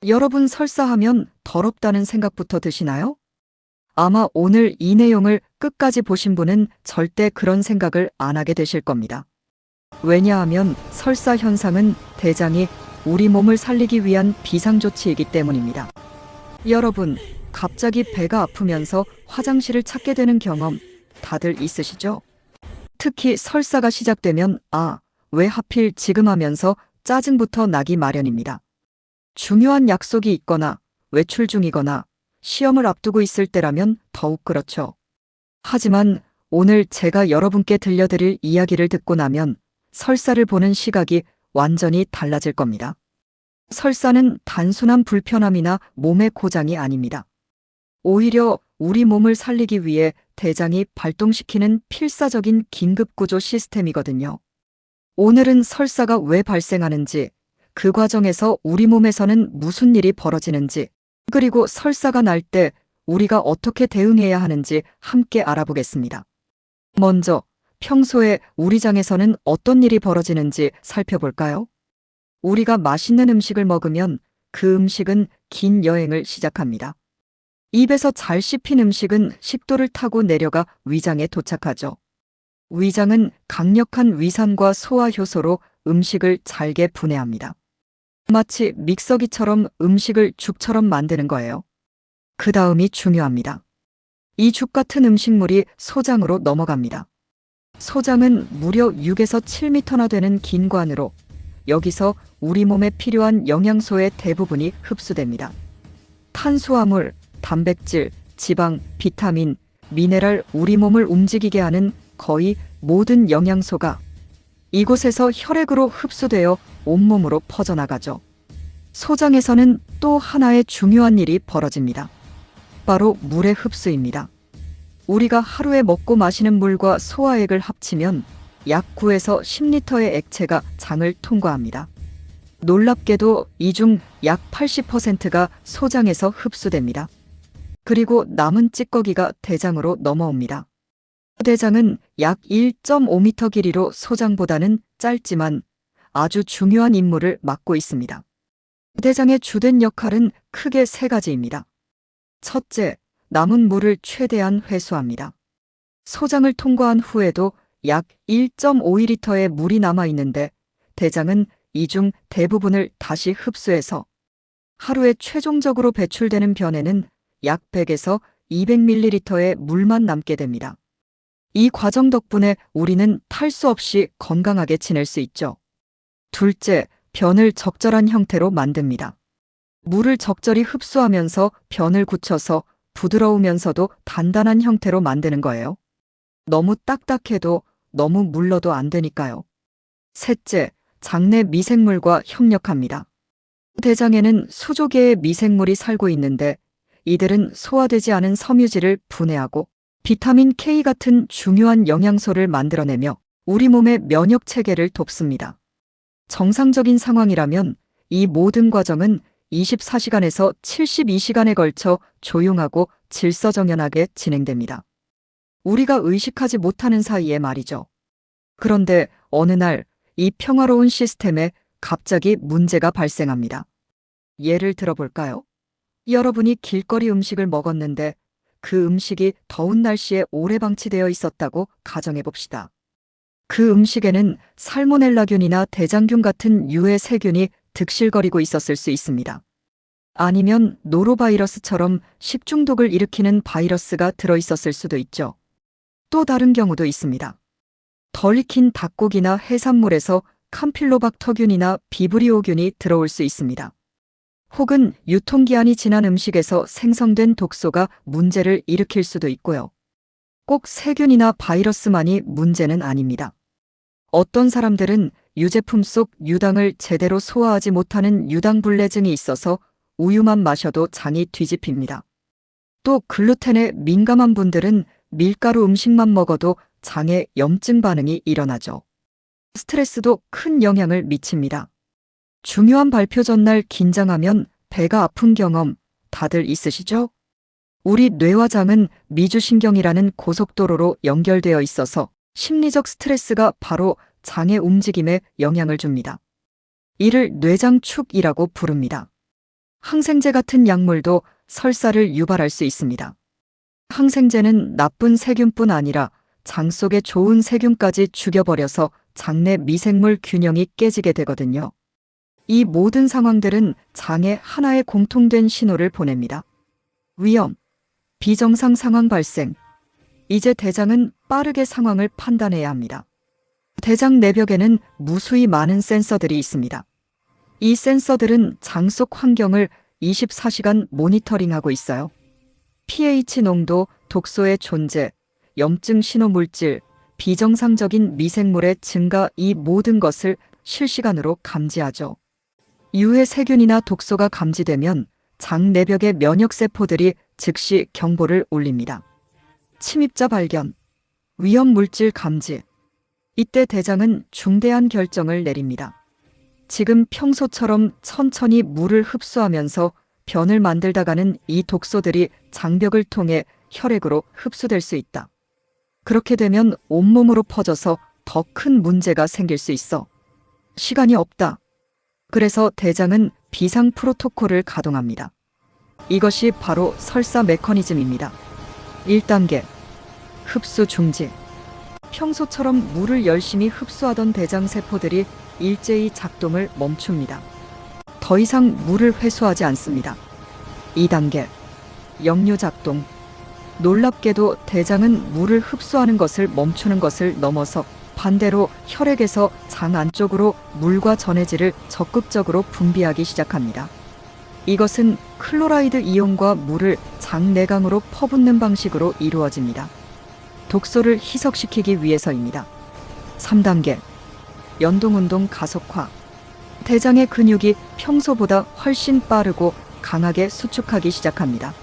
여러분 설사하면 더럽다는 생각부터 드시나요? 아마 오늘 이 내용을 끝까지 보신 분은 절대 그런 생각을 안 하게 되실 겁니다. 왜냐하면 설사 현상은 대장이 우리 몸을 살리기 위한 비상조치이기 때문입니다. 여러분, 갑자기 배가 아프면서 화장실을 찾게 되는 경험 다들 있으시죠? 특히 설사가 시작되면 왜 하필 지금 하면서 짜증부터 나기 마련입니다. 중요한 약속이 있거나 외출 중이거나 시험을 앞두고 있을 때라면 더욱 그렇죠. 하지만 오늘 제가 여러분께 들려드릴 이야기를 듣고 나면 설사를 보는 시각이 완전히 달라질 겁니다. 설사는 단순한 불편함이나 몸의 고장이 아닙니다. 오히려 우리 몸을 살리기 위해 대장이 발동시키는 필사적인 긴급구조 시스템이거든요. 오늘은 설사가 왜 발생하는지, 그 과정에서 우리 몸에서는 무슨 일이 벌어지는지, 그리고 설사가 날 때 우리가 어떻게 대응해야 하는지 함께 알아보겠습니다. 먼저 평소에 우리 장에서는 어떤 일이 벌어지는지 살펴볼까요? 우리가 맛있는 음식을 먹으면 그 음식은 긴 여행을 시작합니다. 입에서 잘 씹힌 음식은 식도를 타고 내려가 위장에 도착하죠. 위장은 강력한 위산과 소화 효소로 음식을 잘게 분해합니다. 마치 믹서기처럼 음식을 죽처럼 만드는 거예요. 그 다음이 중요합니다. 이 죽 같은 음식물이 소장으로 넘어갑니다. 소장은 무려 6에서 7m나 되는 긴 관으로 여기서 우리 몸에 필요한 영양소의 대부분이 흡수됩니다. 탄수화물, 단백질, 지방, 비타민, 미네랄, 우리 몸을 움직이게 하는 거의 모든 영양소가 이곳에서 혈액으로 흡수되어 온몸으로 퍼져나가죠. 소장에서는 또 하나의 중요한 일이 벌어집니다. 바로 물의 흡수입니다. 우리가 하루에 먹고 마시는 물과 소화액을 합치면 약 9에서 10리터의 액체가 장을 통과합니다. 놀랍게도 이 중 약 80%가 소장에서 흡수됩니다. 그리고 남은 찌꺼기가 대장으로 넘어옵니다. 대장은 약 1.5m 길이로 소장보다는 짧지만 아주 중요한 임무를 맡고 있습니다. 대장의 주된 역할은 크게 세 가지입니다. 첫째, 남은 물을 최대한 회수합니다. 소장을 통과한 후에도 약 1.5리터의 물이 남아있는데 대장은 이 중 대부분을 다시 흡수해서 하루에 최종적으로 배출되는 변에는 약 100에서 200ml의 물만 남게 됩니다. 이 과정 덕분에 우리는 탈수 없이 건강하게 지낼 수 있죠. 둘째, 변을 적절한 형태로 만듭니다. 물을 적절히 흡수하면서 변을 굳혀서 부드러우면서도 단단한 형태로 만드는 거예요. 너무 딱딱해도 너무 물러도 안 되니까요. 셋째, 장내 미생물과 협력합니다. 대장에는 수조 개의 미생물이 살고 있는데 이들은 소화되지 않은 섬유질을 분해하고 비타민 K 같은 중요한 영양소를 만들어내며 우리 몸의 면역 체계를 돕습니다. 정상적인 상황이라면 이 모든 과정은 24시간에서 72시간에 걸쳐 조용하고 질서정연하게 진행됩니다. 우리가 의식하지 못하는 사이에 말이죠. 그런데 어느 날 이 평화로운 시스템에 갑자기 문제가 발생합니다. 예를 들어볼까요? 여러분이 길거리 음식을 먹었는데 그 음식이 더운 날씨에 오래 방치되어 있었다고 가정해봅시다. 그 음식에는 살모넬라균이나 대장균 같은 유해 세균이 득실거리고 있었을 수 있습니다. 아니면 노로바이러스처럼 식중독을 일으키는 바이러스가 들어있었을 수도 있죠. 또 다른 경우도 있습니다. 덜 익힌 닭고기나 해산물에서 캄필로박터균이나 비브리오균이 들어올 수 있습니다. 혹은 유통기한이 지난 음식에서 생성된 독소가 문제를 일으킬 수도 있고요. 꼭 세균이나 바이러스만이 문제는 아닙니다. 어떤 사람들은 유제품 속 유당을 제대로 소화하지 못하는 유당불내증이 있어서 우유만 마셔도 장이 뒤집힙니다. 또 글루텐에 민감한 분들은 밀가루 음식만 먹어도 장에 염증 반응이 일어나죠. 스트레스도 큰 영향을 미칩니다. 중요한 발표 전날 긴장하면 배가 아픈 경험 다들 있으시죠? 우리 뇌와 장은 미주신경이라는 고속도로로 연결되어 있어서 심리적 스트레스가 바로 장의 움직임에 영향을 줍니다. 이를 뇌장축이라고 부릅니다. 항생제 같은 약물도 설사를 유발할 수 있습니다. 항생제는 나쁜 세균뿐 아니라 장 속의 좋은 세균까지 죽여버려서 장내 미생물 균형이 깨지게 되거든요. 이 모든 상황들은 장에 하나의 공통된 신호를 보냅니다. 위험, 비정상 상황 발생. 이제 대장은 빠르게 상황을 판단해야 합니다. 대장 내벽에는 무수히 많은 센서들이 있습니다. 이 센서들은 장 속 환경을 24시간 모니터링하고 있어요. pH 농도, 독소의 존재, 염증 신호 물질, 비정상적인 미생물의 증가, 이 모든 것을 실시간으로 감지하죠. 유해 세균이나 독소가 감지되면 장 내벽의 면역세포들이 즉시 경보를 울립니다. 침입자 발견, 위험 물질 감지. 이때 대장은 중대한 결정을 내립니다. 지금 평소처럼 천천히 물을 흡수하면서 변을 만들다가는 이 독소들이 장벽을 통해 혈액으로 흡수될 수 있다. 그렇게 되면 온몸으로 퍼져서 더 큰 문제가 생길 수 있어. 시간이 없다. 그래서 대장은 비상 프로토콜을 가동합니다. 이것이 바로 설사 메커니즘입니다. 1단계, 흡수 중지. 평소처럼 물을 열심히 흡수하던 대장 세포들이 일제히 작동을 멈춥니다. 더 이상 물을 회수하지 않습니다. 2단계, 역류 작동. 놀랍게도 대장은 물을 흡수하는 것을 멈추는 것을 넘어서 반대로 혈액에서 장 안쪽으로 물과 전해질을 적극적으로 분비하기 시작합니다. 이것은 클로라이드 이온과 물을 장 내강으로 퍼붓는 방식으로 이루어집니다. 독소를 희석시키기 위해서입니다. 3단계, 연동운동 가속화. 대장의 근육이 평소보다 훨씬 빠르고 강하게 수축하기 시작합니다.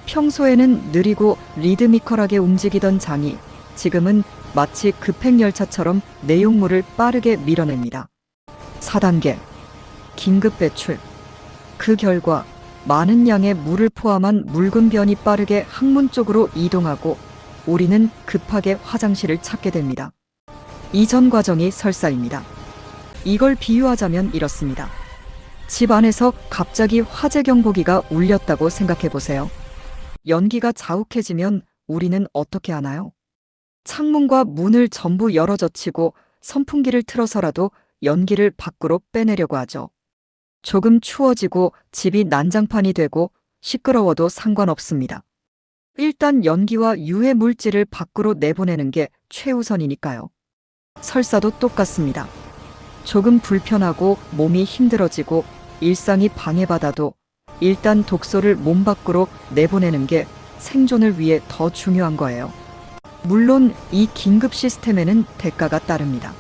평소에는 느리고 리드미컬하게 움직이던 장이 지금은 마치 급행열차처럼 내용물을 빠르게 밀어냅니다. 4단계, 긴급 배출. 그 결과 많은 양의 물을 포함한 묽은 변이 빠르게 항문 쪽으로 이동하고 우리는 급하게 화장실을 찾게 됩니다. 이전 과정이 설사입니다. 이걸 비유하자면 이렇습니다. 집 안에서 갑자기 화재 경보기가 울렸다고 생각해 보세요. 연기가 자욱해지면 우리는 어떻게 하나요? 창문과 문을 전부 열어 젖히고 선풍기를 틀어서라도 연기를 밖으로 빼내려고 하죠. 조금 추워지고 집이 난장판이 되고 시끄러워도 상관없습니다. 일단 연기와 유해 물질을 밖으로 내보내는 게 최우선이니까요. 설사도 똑같습니다. 조금 불편하고 몸이 힘들어지고 일상이 방해받아도 일단 독소를 몸 밖으로 내보내는 게 생존을 위해 더 중요한 거예요. 물론 이 긴급 시스템에는 대가가 따릅니다.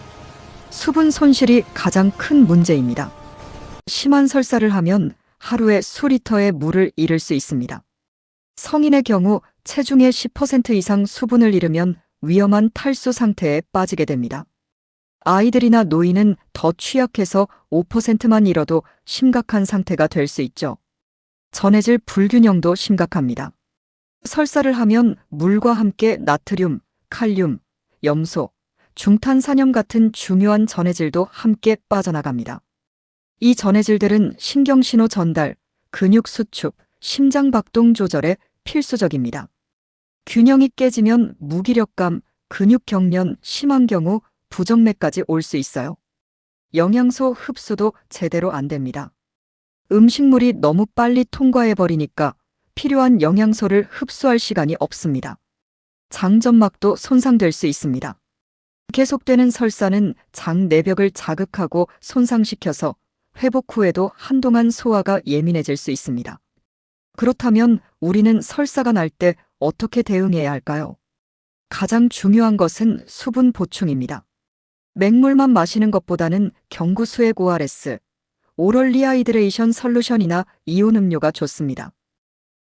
수분 손실이 가장 큰 문제입니다. 심한 설사를 하면 하루에 수리터의 물을 잃을 수 있습니다. 성인의 경우 체중의 10% 이상 수분을 잃으면 위험한 탈수 상태에 빠지게 됩니다. 아이들이나 노인은 더 취약해서 5%만 잃어도 심각한 상태가 될 수 있죠. 전해질 불균형도 심각합니다. 설사를 하면 물과 함께 나트륨, 칼륨, 염소, 중탄산염 같은 중요한 전해질도 함께 빠져나갑니다. 이 전해질들은 신경신호 전달, 근육 수축, 심장 박동 조절에 필수적입니다. 균형이 깨지면 무기력감, 근육 경련, 심한 경우 부정맥까지 올 수 있어요. 영양소 흡수도 제대로 안 됩니다. 음식물이 너무 빨리 통과해버리니까 필요한 영양소를 흡수할 시간이 없습니다. 장점막도 손상될 수 있습니다. 계속되는 설사는 장 내벽을 자극하고 손상시켜서 회복 후에도 한동안 소화가 예민해질 수 있습니다. 그렇다면 우리는 설사가 날 때 어떻게 대응해야 할까요? 가장 중요한 것은 수분 보충입니다. 맹물만 마시는 것보다는 경구수액 ORS, 오럴 리하이드레이션 솔루션이나 이온 음료가 좋습니다.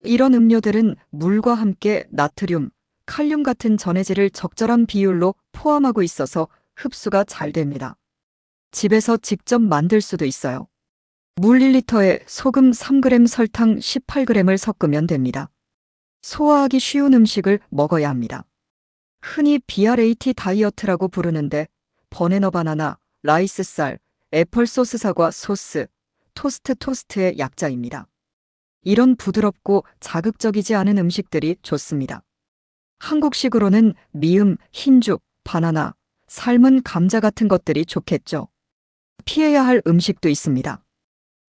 이런 음료들은 물과 함께 나트륨, 칼륨 같은 전해질을 적절한 비율로 포함하고 있어서 흡수가 잘 됩니다. 집에서 직접 만들 수도 있어요. 물 1리터에 소금 3g, 설탕 18g을 섞으면 됩니다. 소화하기 쉬운 음식을 먹어야 합니다. 흔히 BRAT 다이어트라고 부르는데 버네너 바나나, 라이스 쌀, 애플 소스 사과 소스, 토스트의 약자입니다. 이런 부드럽고 자극적이지 않은 음식들이 좋습니다. 한국식으로는 미음, 흰죽, 바나나, 삶은 감자 같은 것들이 좋겠죠. 피해야 할 음식도 있습니다.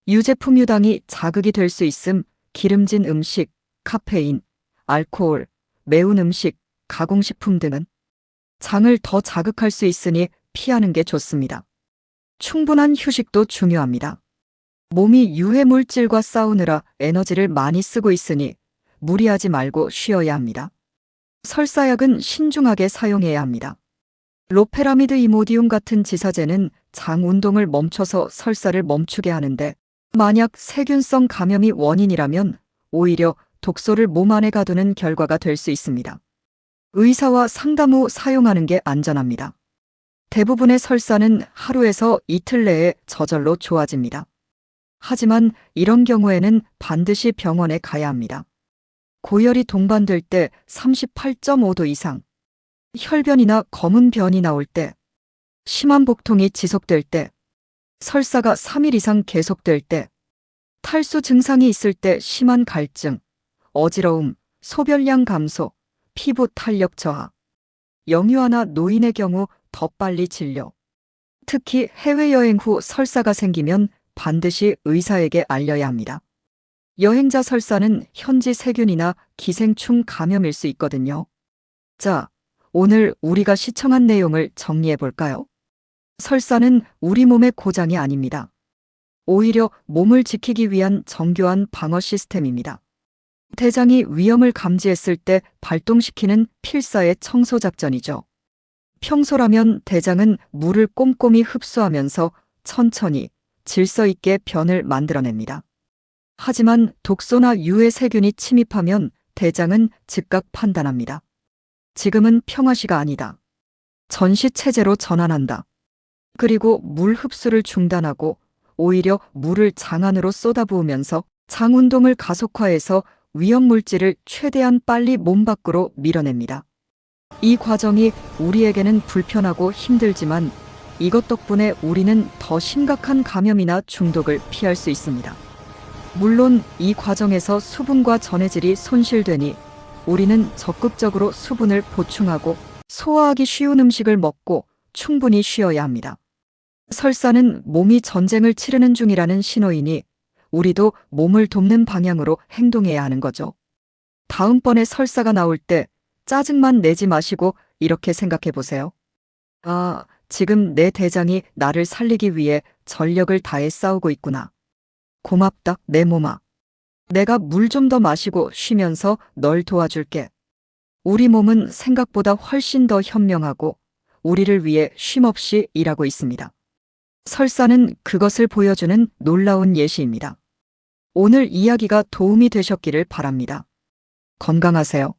유제품 유당이 자극이 될 수 있음, 기름진 음식, 카페인, 알코올, 매운 음식, 가공식품 등은 장을 더 자극할 수 있으니 피하는 게 좋습니다. 충분한 휴식도 중요합니다. 몸이 유해 물질과 싸우느라 에너지를 많이 쓰고 있으니 무리하지 말고 쉬어야 합니다. 설사약은 신중하게 사용해야 합니다. 로페라미드 이모디움 같은 지사제는 장 운동을 멈춰서 설사를 멈추게 하는데 만약 세균성 감염이 원인이라면 오히려 독소를 몸 안에 가두는 결과가 될 수 있습니다. 의사와 상담 후 사용하는 게 안전합니다. 대부분의 설사는 하루에서 이틀 내에 저절로 좋아집니다. 하지만 이런 경우에는 반드시 병원에 가야 합니다. 고열이 동반될 때 38.5도 이상, 혈변이나 검은 변이 나올 때, 심한 복통이 지속될 때, 설사가 3일 이상 계속될 때, 탈수 증상이 있을 때 심한 갈증, 어지러움, 소변량 감소, 피부 탄력 저하, 영유아나 노인의 경우 더 빨리 진료. 특히 해외여행 후 설사가 생기면 반드시 의사에게 알려야 합니다. 여행자 설사는 현지 세균이나 기생충 감염일 수 있거든요. 자, 오늘 우리가 시청한 내용을 정리해 볼까요? 설사는 우리 몸의 고장이 아닙니다. 오히려 몸을 지키기 위한 정교한 방어 시스템입니다. 대장이 위험을 감지했을 때 발동시키는 필사의 청소 작전이죠. 평소라면 대장은 물을 꼼꼼히 흡수하면서 천천히 질서 있게 변을 만들어냅니다. 하지만 독소나 유해 세균이 침입하면 대장은 즉각 판단합니다. 지금은 평화시가 아니다. 전시 체제로 전환한다. 그리고 물 흡수를 중단하고 오히려 물을 장 안으로 쏟아부으면서 장 운동을 가속화해서 위험 물질을 최대한 빨리 몸 밖으로 밀어냅니다. 이 과정이 우리에게는 불편하고 힘들지만 이것 덕분에 우리는 더 심각한 감염이나 중독을 피할 수 있습니다. 물론 이 과정에서 수분과 전해질이 손실되니 우리는 적극적으로 수분을 보충하고 소화하기 쉬운 음식을 먹고 충분히 쉬어야 합니다. 설사는 몸이 전쟁을 치르는 중이라는 신호이니 우리도 몸을 돕는 방향으로 행동해야 하는 거죠. 다음번에 설사가 나올 때 짜증만 내지 마시고 이렇게 생각해 보세요. 아, 지금 내 대장이 나를 살리기 위해 전력을 다해 싸우고 있구나. 고맙다, 내 몸아. 내가 물 좀 더 마시고 쉬면서 널 도와줄게. 우리 몸은 생각보다 훨씬 더 현명하고 우리를 위해 쉼없이 일하고 있습니다. 설사는 그것을 보여주는 놀라운 예시입니다. 오늘 이야기가 도움이 되셨기를 바랍니다. 건강하세요.